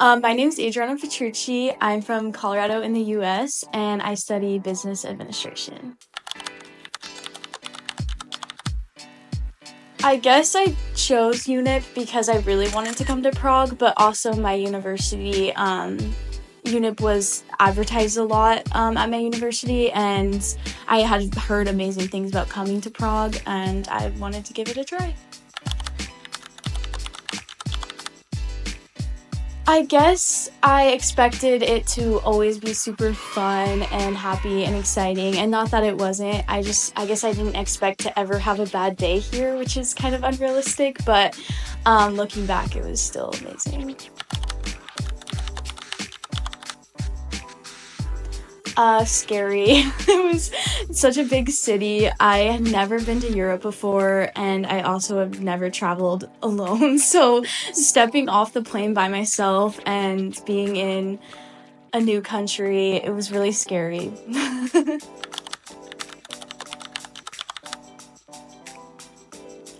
My name is Adriana Petrucci. I'm from Colorado in the US, and I study business administration. I guess I chose UNYP because I really wanted to come to Prague, but also my university, UNYP was advertised a lot at my university, and I had heard amazing things about coming to Prague, and I wanted to give it a try. I guess I expected it to always be super fun and happy and exciting, and not that it wasn't. I guess I didn't expect to ever have a bad day here, which is kind of unrealistic, but looking back, it was still amazing. Scary. It was such a big city. I had never been to Europe before, and I also have never traveled alone. So stepping off the plane by myself and being in a new country, it was really scary.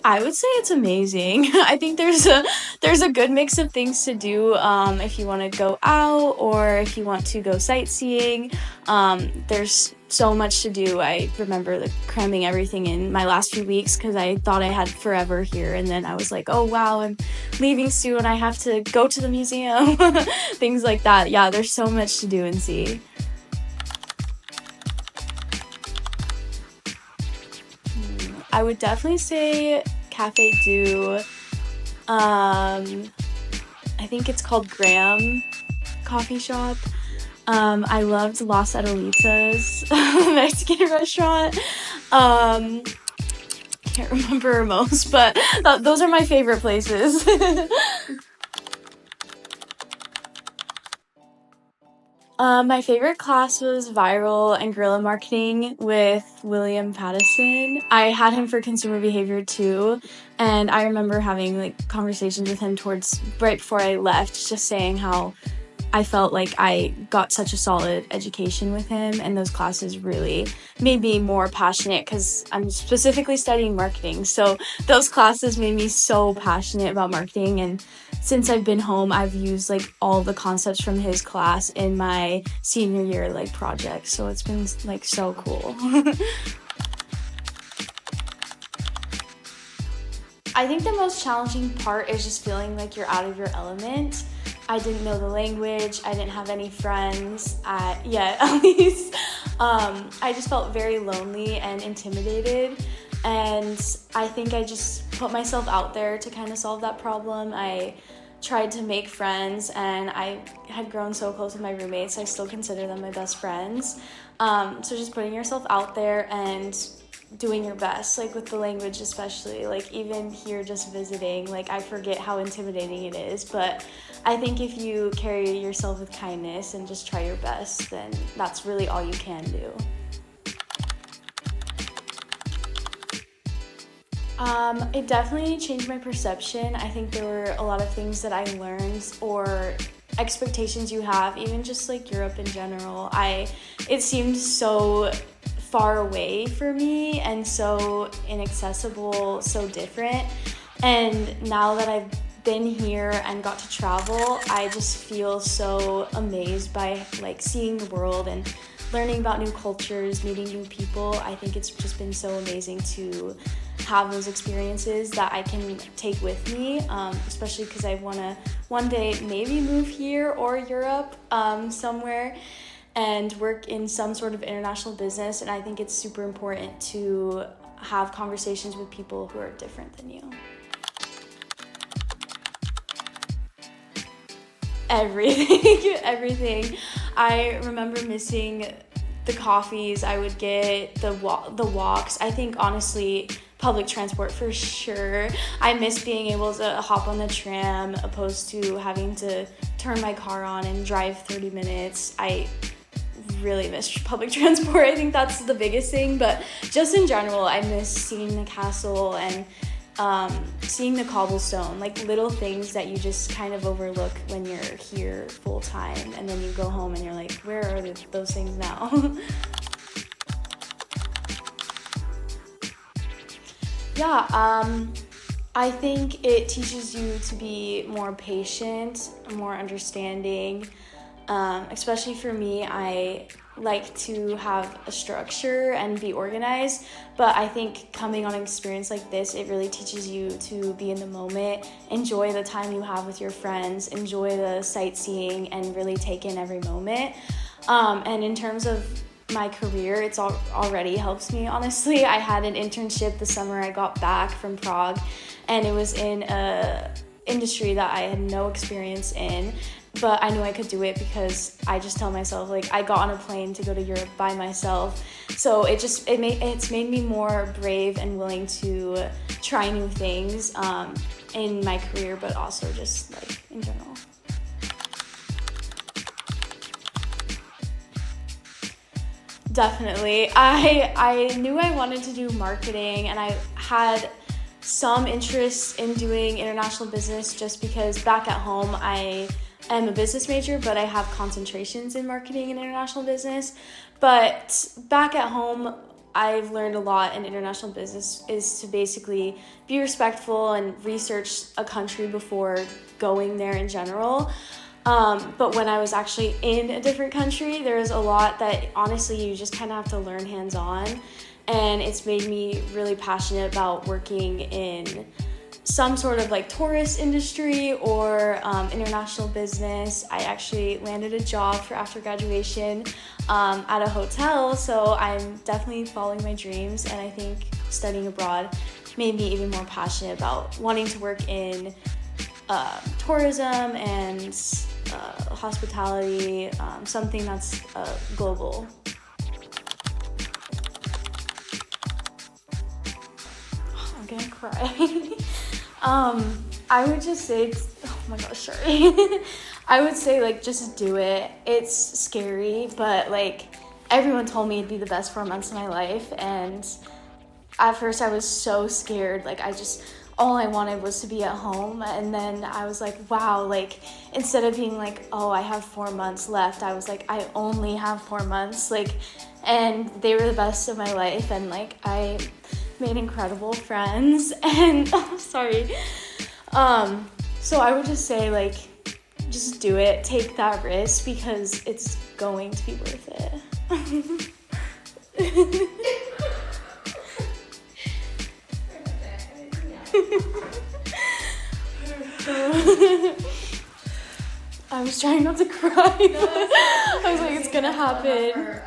I would say it's amazing. I think there's a good mix of things to do if you want to go out or if you want to go sightseeing. There's so much to do. I remember like cramming everything in my last few weeks because I thought I had forever here, and then I was like, oh wow, I'm leaving soon. I have to go to the museum, things like that. Yeah, there's so much to do and see. I would definitely say Cafe Du. I think it's called Graham Coffee Shop. I loved Las Adelitas, Mexican restaurant. Can't remember most, but those are my favorite places. My favorite class was viral and guerrilla marketing with William Pattison. I had him for consumer behavior too, and I remember having like conversations with him towards right before I left, just saying how I felt like I got such a solid education with him, and those classes really made me more passionate because I'm specifically studying marketing. So those classes made me so passionate about marketing, and since I've been home, I've used like all the concepts from his class in my senior year like project. So it's been like so cool. I think the most challenging part is just feeling like you're out of your element. I didn't know the language. I didn't have any friends yet, at least. I just felt very lonely and intimidated. And I think I just put myself out there to kind of solve that problem. I tried to make friends, and I had grown so close with my roommates. I still consider them my best friends. So just putting yourself out there and doing your best, like with the language especially, like even here just visiting, like I forget how intimidating it is, but I think if you carry yourself with kindness and just try your best, then that's really all you can do. It definitely changed my perception. I think there were a lot of things that I learned or expectations you have, even just like Europe in general. It seemed so far away for me and so inaccessible, so different. And now that I've been here and got to travel, I just feel so amazed by like seeing the world and learning about new cultures, meeting new people. I think it's just been so amazing to have those experiences that I can take with me, especially because I want to one day maybe move here or Europe somewhere and work in some sort of international business. And I think it's super important to have conversations with people who are different than you. Everything, everything. I remember missing the coffees I would get, the walks. I think honestly, public transport for sure. I miss being able to hop on the tram opposed to having to turn my car on and drive 30 minutes. I really miss public transport. I think that's the biggest thing, but just in general, I miss seeing the castle and seeing the cobblestone, like little things that you just kind of overlook when you're here full time, and then you go home and you're like, where are those things now? Yeah, I think it teaches you to be more patient, more understanding. Especially for me, I like to have a structure and be organized, but I think coming on an experience like this, it really teaches you to be in the moment, enjoy the time you have with your friends, enjoy the sightseeing, and really take in every moment. And in terms of my career, it's already helps me, honestly. I had an internship the summer I got back from Prague, and it was in a industry that I had no experience in, but I knew I could do it because I just tell myself, like, I got on a plane to go to Europe by myself. So it's made me more brave and willing to try new things in my career, but also just like in general. Definitely. I knew I wanted to do marketing, and I had some interest in doing international business just because back at home I am a business major, but I have concentrations in marketing and international business. But back at home, I've learned a lot in international business is to basically be respectful and research a country before going there in general. But when I was actually in a different country, there's a lot that honestly you just kind of have to learn hands-on. And it's made me really passionate about working in some sort of like tourist industry or international business. I actually landed a job for after graduation at a hotel, so I'm definitely following my dreams, and I think studying abroad made me even more passionate about wanting to work in tourism and hospitality, something that's global. I'm gonna cry. I would just say, oh my gosh, sorry. I would say, like, just do it. It's scary, but, like, everyone told me it'd be the best 4 months of my life, and at first I was so scared. Like, all I wanted was to be at home, and then I was like, wow, like, instead of being like, oh, I have 4 months left, I was like, I only have 4 months, like, and they were the best of my life, and, like, I made incredible friends, and sorry. So I would just say, like, just do it, take that risk, because it's going to be worth it. I was trying not to cry. I was like, it's gonna happen.